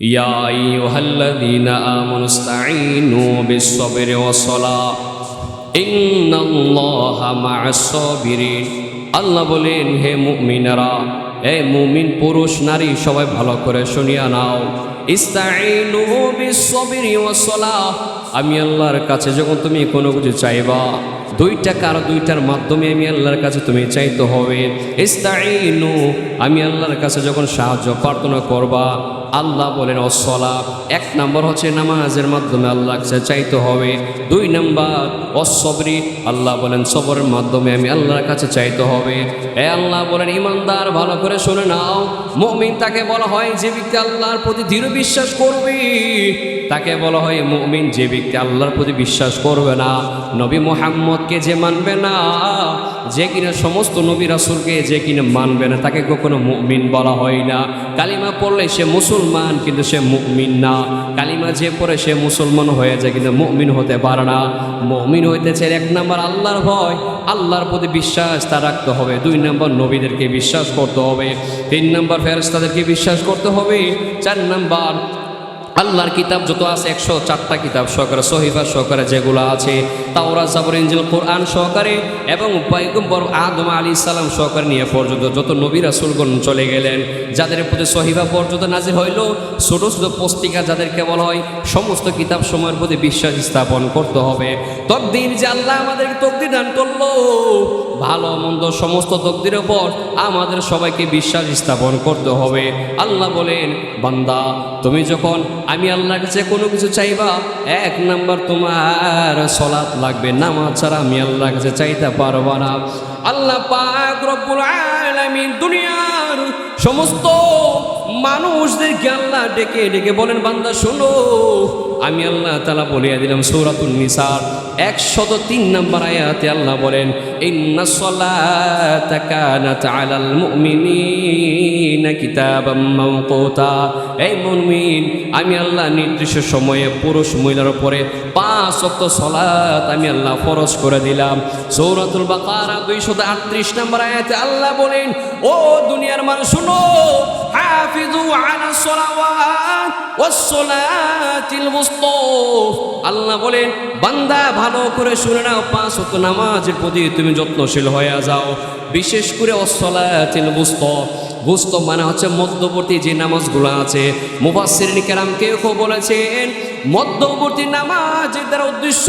ইয়া আইয়ুহাল্লাযীনা আমানু ইসতাঈনু বিস-সাবরি ওয়াস-সালাহ ইন্নাল্লাহা মা'আস সাবিরিন। আল্লাহ বলেন, হে মুমিনেরা, হে মুমিন পুরুষ নারী সবাই ভালো করে শুনিয়া নাও। ইসতাঈনু বিস-সাবরি ওয়াস-সালাহ, আমি আল্লাহর কাছে যখন তুমি কোনো কিছু চাইবা, দুইটার মাধ্যমে আমি আল্লাহর কাছে তুমি চাইতে হবে। ইসতাঈনু, আমি আল্লাহর কাছে যখন সাহায্য প্রার্থনা করবা, আল্লাহ বলেন ওয়াস-সালাহ, এক নম্বর হচ্ছে নামাজের মাধ্যমে আল্লাহর কাছে চাইতে হবে। 2 নম্বর ওয়াস-সাবরি, আল্লাহ বলেন সবরের মাধ্যমে আমি আল্লাহর কাছে চাইতে হবে। এ আল্লাহ বলেন ইমানদার ভালো করে শুনে নাও, মুমিন তাকে বলা হয় যে ব্যক্তি আল্লাহর প্রতি দৃঢ় বিশ্বাস করবে, তাকে বলা হয় মুমিন। যে ব্যক্তি আল্লাহর প্রতি বিশ্বাস করবে না, নবী মুহাম্মদকে যে মানবে না, যে কিনা সমস্ত নবী রাসূলকে যে কিনা মানবে না, তাকে কখনো মুমিন বলা হয় না। কালিমা পড়লে সে মুসলমান, কিন্তু সে মুমিন না। কালিমা যে পড়ে সে মুসলমান হয়ে যায়, কিন্তু মুমিন হতে পারে না। মুমিন হইতেছে 1 নম্বর আল্লাহর ভয়, আল্লাহর প্রতি বিশ্বাস তা রাখতে হবে। 2 নম্বর নবীদেরকে বিশ্বাস করতে হবে। 3 নম্বর ফেরেশতাদেরকে বিশ্বাস করতে হবে। 4 নম্বর আল্লাহর কিতাব যত আছে 104টা কিতাব সহকারে, সহিফা সহকারে যেগুলো আছে, তাওরাত জাবুর ইনজিল কোরআন সহকারে, এবং পয়গম্বর আদম আলাইহিস সালাম সহকারে নিয়ে পর্যন্ত যত নবী রাসূলগণ চলে গেলেন, যাদের প্রতি সহিফা পর্যন্ত নাজিল হইল, ছোট ছোট পুস্তিকা যাদেরকে বলা হয়, সমস্ত কিতাব সময়ের প্রতি বিশ্বাস স্থাপন করতে হবে। তকদির যে আল্লাহ আমাদেরকে তকদির দান করলো, ভালো মন্দ সমস্ত তকদিরের উপর আমাদের সবাইকে বিশ্বাস স্থাপন করতে হবে। আল্লাহ বলেন, বান্দা তুমি যখন আমি আল্লাহর কাছে কোনো কিছু চাইবা, 1 নম্বর তোমার সালাত লাগবে, নামাজ ছাড়া আমি আল্লাহর কাছে চাইতে পারবা না। আল্লাহ পাক রব্বুল আলামিন দুনিয়ার সমস্ত মানুষদেরকে আল্লাহ ডেকে ডেকে বলেন, বান্দা শোনো, আমি আল্লাহ তাআলা বলিয়া দিলাম সূরাতুন নিসার 103 নম্বর আয়াতে আল্লাহ বলেন, ইন্নাস সালাতা কানাত আলাল মুমিনিনা কিতাবাম মাওকুতা। এই মুমিন, আমি আল্লাহ নির্দিষ্ট সময়ে পুরুষ মহিলার উপরে 5 ওয়াক্ত সালাত আমি আল্লাহ ফরজ করে দিলাম। সূরাতুল বাকারা 238 নম্বর আয়াতে আল্লাহ বলেন, ও দুনিয়ার মানুষ শুনো, হাফিজু আলাস সালাওয়াত ওয়াস সালাতিল মুস্তা। আল্লাহ বলেন, বান্দা ভালো করে শুনে নাও, 5 ওয়াক্ত নামাজের প্রতি তুমি যত্নশীল হয়ে যাও, বিশেষ করে ওয়াস সালাতিল মুস্তা। বুঝতো মানে হচ্ছে মধ্যবর্তী যে নামাজগুলো আছে। মুফাসসিরিন কেরাম কেউ বলেছেন, মধ্যবর্তী নামাজের দ্বারা উদ্দেশ্য,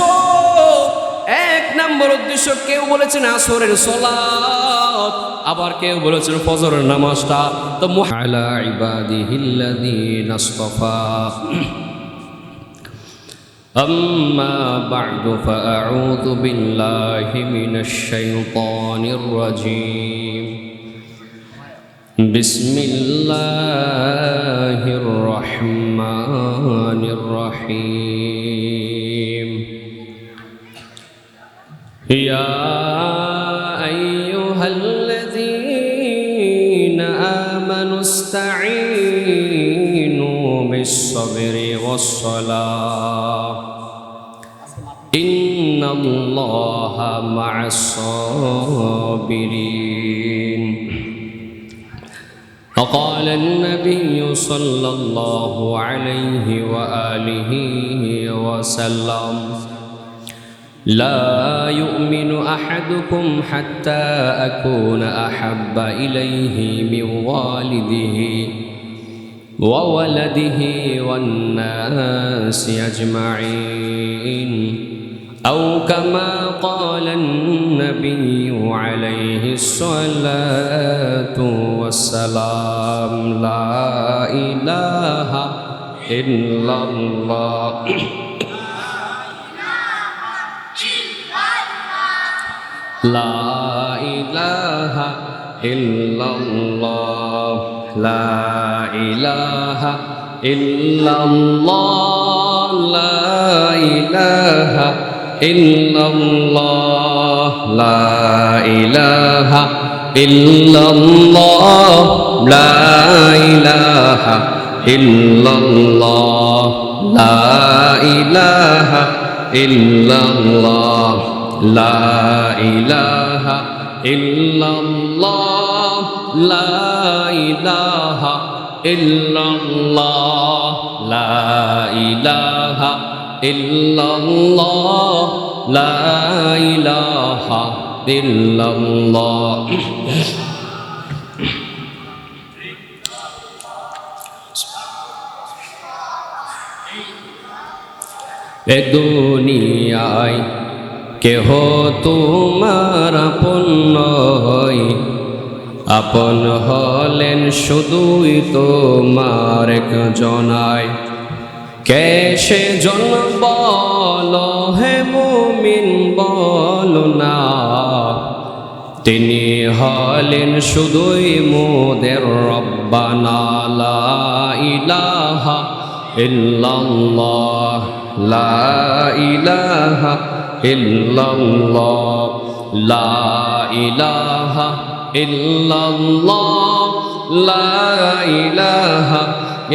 1 নম্বর উদ্দেশ্য কেউ বলেছেন আসরের সালাত, আবার কেউ বলেছেন ফজরের নামাজটা। তো আলা ইবাদিহিল্লাযীনা ইসতাফা আম্মা বা'দু ফাআউযু বিল্লাহি মিনাশ শাইতানির রাজীম। বিসমিল্লাহির রহমানির রহিম। ইয়া আইয়ুহাল্লাযীনা আমানু ইসতাঈনু বিস-সাবরি ওয়াস-সালাহ ইন্নাল্লাহা মা'আস-সাবিরিন। وقال النبي صلى الله عليه وآله وسلم لا يؤمن أحدكم حتى أكون أحب إليه من والده وولده والناس أجمعين أو كما قال النبي عليه الصلاة والسلام لا إله إلا الله لا إله إلا الله لا إله إلا الله لا إله إلا الله لا إله إلا الله لا إله إلا الله لا إله إلا الله لا إله إلا الله لا إله إلا الله লা ইলাহা ইল্লাল্লাহ লা ইলাহা ইল্লাল্লাহ। এ দুনিয়ায় কেহ তোমার আপন নয়, আপন হলেন শুধুই তোমার একজনায়। কে সে জন বলো হে মুমিন বলো না, তিনি হলেন শুধুই মোদের রব্বানা। লা ইলাহা ইল্লাল্লাহ লা ইলাহা ইল্লাল্লাহ লা ইলাহা ইল্লাল্লাহ লা ইলাহা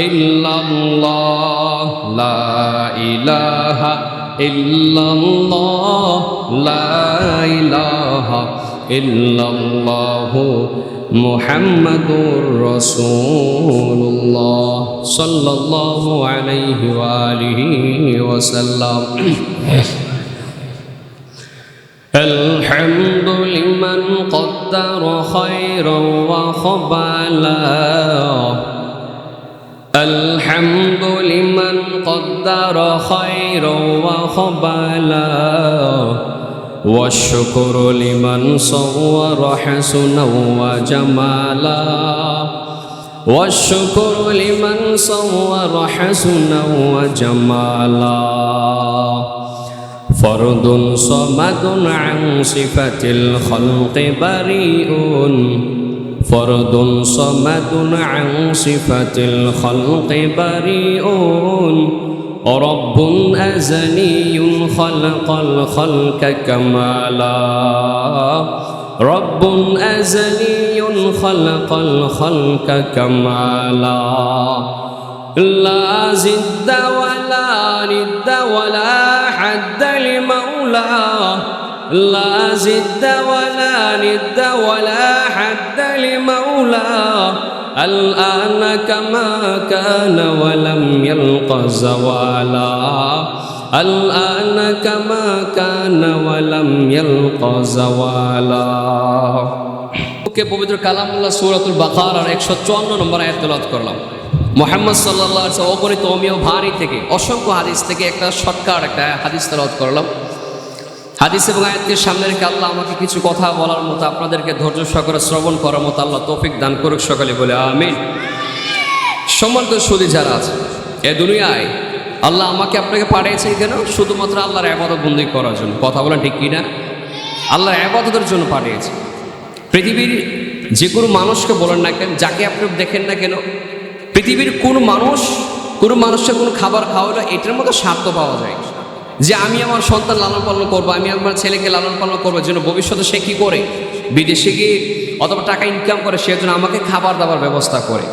ইল্লাল্লাহ লা ইলাহা ইল্লাল্লাহ লা ইলাহা ইল্লাল্লাহ মুহাম্মাদুর রাসূলুল্লাহ সাল্লাল্লাহু আলাইহি ওয়া আলিহি ওয়াসাল্লাম। الحمد لمن قدر خيرا وخبالا، الحمد لمن قدر خيرا وخبالا، والشكر لمن صور حسنا وجمالا، والشكر لمن صور حسنا وجمالا. فرد صمد عن صفة الخلق بريء، فرد صمد عن صفة الخلق بريء، رب أزلي خلق الخلق كمالا، رب أزلي خلق الخلق كمالا. لا زد ولا ند ولا حد لمولى، لا زد ولا ند ولا حد لمولى، الآن كما كان ولم يلق زوالا، الآن كما كان ولم يلق زوالا. পবিত্র কালামুল্লাহ সূরাতুল বাকারার 154 নম্বর আয়াত তেলাওয়াত করলাম। মুহাম্মদ সাল্লাল্লাহু আলাইহি ওয়াসাল্লাম অগণিত অমিয় ভারী থেকে অসংখ্য হাদিস থেকে একটা শর্টকাট একটা হাদিস তেলাওয়াত করলাম। হাদিস এবং আয়াতকে সামনে রেখে আল্লাহ আমাকে কিছু কথা বলার মতো, আপনাদেরকে ধৈর্য সহকারে শ্রবণ করার মতো আল্লাহ তৌফিক দান করুক, সকলে বলে আমিন। সম্মানিত সুধী যারা আছে, এ দুনিয়ায় আল্লাহ আমাকে আপনাকে পাঠিয়েছেন কেন? শুধুমাত্র আল্লাহর ইবাদত বন্দেগী করার জন্য। কথা বলেন ঠিক কিনা? আল্লাহর ইবাদতের জন্য পাঠিয়েছে। পৃথিবীর যে কোনো মানুষকে বলেন না কেন, যাকে আপনি দেখেন না কেন, পৃথিবীর কোনো মানুষকে কোনো খাবার খাওয়াটা এটার মতো স্বার্থ পাওয়া যায় যে আমি আমার সন্তান লালন পালন করবো, আমি আমার ছেলেকে লালন পালন করবো, যেন ভবিষ্যতে সে কী করে বিদেশে গিয়ে অথবা টাকা ইনকাম করে, সে যেন আমাকে খাবার দাবার ব্যবস্থা করে।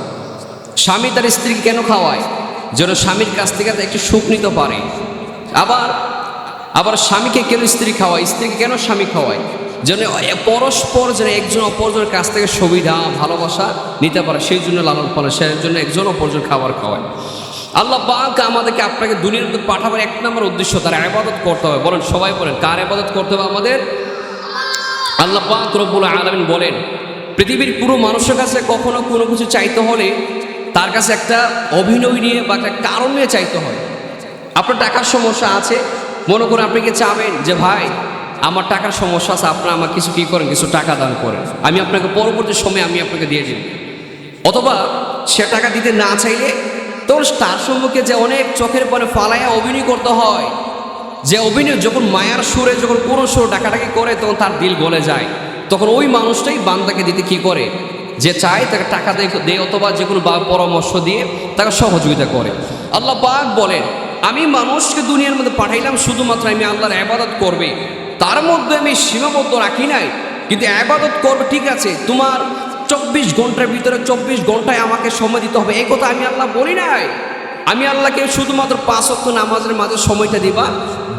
স্বামী তার স্ত্রীকে কেন খাওয়ায়? যেন স্বামীর কাছ থেকে একটু সুখ নিতে পারে। আবার স্বামীকে কেন স্ত্রী খাওয়ায়, স্ত্রীকে কেন স্বামী খাওয়ায়? যেন পরস্পর যেন একজন অপরজনের কাছ থেকে সুবিধা ভালোবাসা নিতে পারে, সেই জন্য লালন পালন, সেই জন্য একজন অপরজন খাবার খাওয়ায়। আল্লাহ পাক আমাদেরকে আপনাকে দুনিয়ার মধ্যে পাঠাবার এক নম্বর উদ্দেশ্য, তার ইবাদত করতে হবে। বলেন, সবাই বলেন, কার ইবাদত করতে হবে আমাদের? আল্লাহ পাক রব্বুল আলামিন বলেন, পৃথিবীর পুরো মানুষের কাছে কখনো কোনো কিছু চাইতে হলে তার কাছে একটা অভিনয় নিয়ে বা একটা কারণ নিয়ে চাইতে হয়। আপনার টাকার সমস্যা আছে, মনে করেন আপনি কি চাবেন যে ভাই আমার টাকার সমস্যা আছে, আপনারা আমাকে কিছু কী করেন, কিছু টাকা দান করেন, আমি আপনাকে পরবর্তী সময়ে আমি আপনাকে দিয়ে দিব। অথবা সে টাকা দিতে না চাইলে তখন তার সম্মুখে যে অনেক চোখের পানে ফালাইয়া অভিনয় করতে হয়, যে অভিনয় যখন মায়ার সুরে যখন কোনো সুর ডাকাডাকি করে তখন তার দিল গলে যায়। তখন ওই মানুষটাই বান্দাকে দিতে কি করে, যে চায় তাকে টাকা দেয় অথবা যে কোনো পরামর্শ দিয়ে তাকে সহযোগিতা করে। আল্লাহ পাক বলেন, আমি মানুষকে দুনিয়ার মধ্যে পাঠাইলাম শুধুমাত্র আমি আল্লাহর ইবাদত করবে, তার মধ্যে আমি সীমাবদ্ধ রাখি নাই। কিন্তু ইবাদত করবে ঠিক আছে, তোমার 24 ঘন্টার ভিতরে 24 ঘন্টায় আমাকে সময় দিতে হবে, এই কথা আমি আল্লাহ বলি নাই। আমি আল্লাহকে শুধুমাত্র 5 ওয়াক্ত নামাজের মাঝে সময়টা দিবা,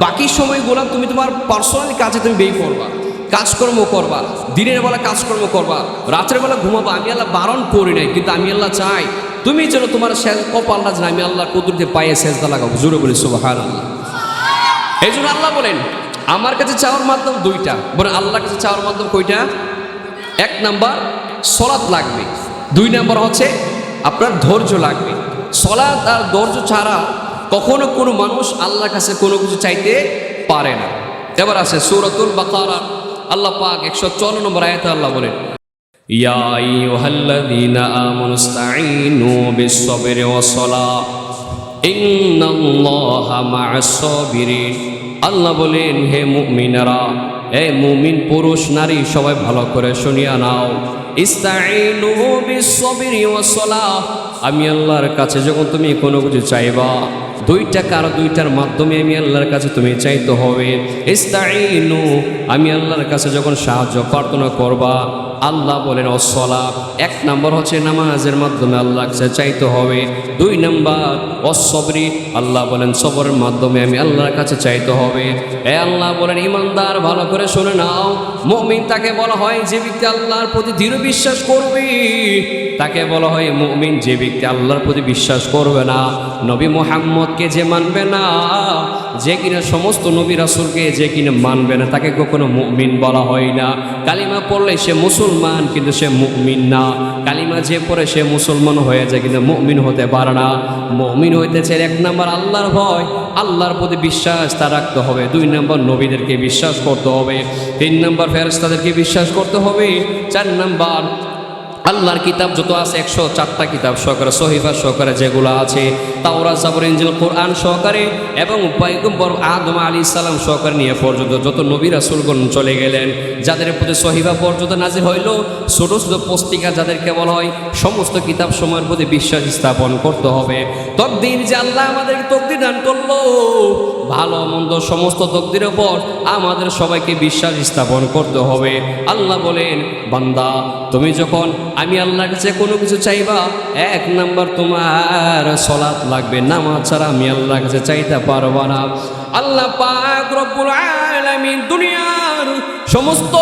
বাকি সময়গুলো তুমি তোমার পার্সোনাল কাজে তুমি ব্যয় করবা। কাজকর্ম করবা, দিনের বেলা কাজকর্ম করবা, রাতের বেলা ঘুমাবা। আমি আল্লাহ বারণ করি নাই, কিন্তু আমি আল্লাহ চাই তুমি যেন তোমার কপালটা যেন আমি আল্লাহর কুদরতে পায়ে সেজদা লাগাবো। জোরে বলি সুবহানাল্লাহ। এই জন্য আল্লাহ বলেন আমার কাছে চাওয়ার মাধ্যম দুইটা, বলেন আল্লাহর কাছে চাওয়ার মাধ্যম কয়টা? এক নাম্বার সলাৎ লাগবে, দুই নাম্বার হচ্ছে আপনার ধৈর্য লাগবে। সলাৎ আর ধৈর্য ছাড়া কখনো কোনো মানুষ আল্লাহর কাছে কোনো কিছু চাইতে পারে না। এবার আছে সূরাতুল বাকারা, আল্লাহ পাক 154 নম্বর আয়াতে আল্লাহ বলেন ইয়া আইয়ুহাল্লাযীনা আমানুস্তাঈনু বিস-সাবরি ওয়াস-সালাহ ইন্নাল্লাহা মা'আস-সাবিরিন। আল্লাহ বলেন হে মুমিনেরা, হে মুমিন পুরুষ নারী সবাই ভালো করে শুনিয়া নাও। ইস্তাঈনু বিস-সাবরি ওয়াস-সালাহ, আমি আল্লাহর কাছে যখন তুমি কোনো কিছু চাইবা, দুইটা কারো দুইটার মাধ্যমে আমি আল্লাহর কাছে তুমি চাইতে হবে। ইস্তাঈনু, আমি আল্লাহর কাছে যখন সাহায্য প্রার্থনা করবা, আল্লাহ বলেন অসলা, এক নম্বর হচ্ছে নামাজের মাধ্যমে আল্লাহর কাছে চাইতে হবে। দুই নম্বর অসবরি, আল্লাহ বলেন সবরের মাধ্যমে আমি আল্লাহর কাছে চাইতে হবে। এ আল্লাহ বলেন ইমানদার ভালো করে শুনে নাও, মুমিন তাকে বলা হয় যে ব্যক্তি আল্লাহর প্রতি দৃঢ় বিশ্বাস করবে, তাকে বলা হয় মুমিন। যে ব্যক্তি আল্লাহর প্রতি বিশ্বাস করবে না, নবী মুহাম্মদকে যে মানবে না, যে কিনা সমস্ত নবী রাসূলকে যে কিনা মানবে না, তাকে কখনো মুমিন বলা হয় না। কালিমা পড়লে সে মুসলমান, কিন্তু সে মুমিন না। কালিমা যে পড়ে সে মুসলমান হয়ে যায়, কিন্তু মুমিন হতে পারে না। মুমিন হইতে চাই এক নম্বর আল্লাহর ভয়, আল্লাহর প্রতি বিশ্বাস তা রাখতে হবে। দুই নম্বর নবীদেরকে বিশ্বাস করতে হবে। তিন নম্বর ফেরেশতাদেরকে বিশ্বাস করতে হবে। চার নম্বর আল্লাহর কিতাব যত আছে 104টা কিতাব সহকারে, সহিফা সহকারে যেগুলো আছে, তাওরাত জাবুর ইনজিল কোরআন সহকারে, এবং পয়গম্বর আদম আলাইহিস সালাম সহকারে নিয়ে পর্যন্ত যত নবী রাসূলগণ চলে গেলেন, যাদের প্রতি সহিফা পর্যন্ত নাজিল হইল, ছোট ছোট পুস্তিকা যাদেরকে বলা হয়, সমস্ত কিতাব সময়ের প্রতি বিশ্বাস স্থাপন করতে হবে। তকদির যে আল্লাহ আমাদেরকে তকদির দান করলো, ভালো মন্দ সমস্ত তকদিরের উপর আমাদের সবাইকে বিশ্বাস স্থাপন করতে হবে। আল্লাহ বলেন বান্দা, তুমি যখন আমি আল্লাহর কাছে কোনো কিছু চাইবা, এক নাম্বার তোমার সলাৎ লাগবে। নামাজ ছাড়া আমি আল্লাহর কাছে চাইতে পারবা না। আল্লাহ পাক রব্বুল আলামিন দুনিয়ার সমস্ত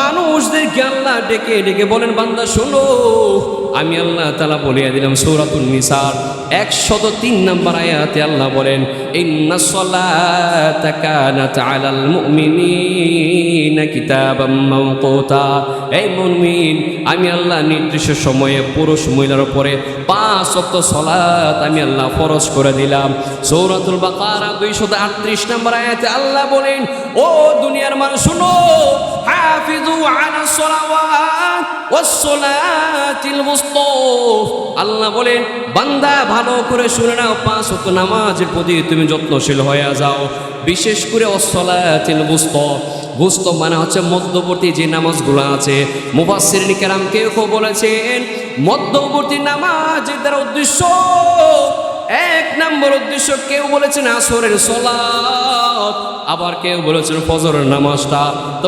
মানুষদেরকে আল্লাহ ডেকে ডেকে বলেন বান্দা শোনো, আমি আল্লাহ তাআলা বলিয়া দিলাম সূরাতুন নিসার 103 নম্বর আয়াতে আল্লাহ বলেন ইন্নাস সালাতা কানাত আলাল মুমিনিনা কিতাবাম মাওকুতা। এই মুমিন, আমি আল্লাহ নির্দিষ্ট সময়ে পুরুষ মহিলার উপরে 5 ওয়াক্ত সালাত আমি আল্লাহ ফরজ করে দিলাম। সূরাতুল বাকারা 238 নম্বর আয়াতে আল্লাহ বলেন ও দুনিয়ার মানুষ শুনো, হাফিজু আলাস সালাওয়াত ওয়াস সালাতিল মুস্তা। আল্লাহ বলেন বান্দা ভালো করে শুনে নাও, 5 ওয়াক্ত নামাজের প্রতি তুমি যত্নশীল হয়ে যাও। বিশেষ করে ওয়াস সালাতিল মুস্তা, বুঝতো মানে হচ্ছে মধ্যবর্তী যে নামাজগুলো আছে। মুফাসসিরিন কেরাম কেউ বলেছেন মধ্যবর্তী নামাজের দ্বারা উদ্দেশ্য, এক নম্বর উদ্দেশ্য কেউ বলেছেন আসরের সালাত, আবার কেউ বলেছেন ফজরের নামাজটা। তো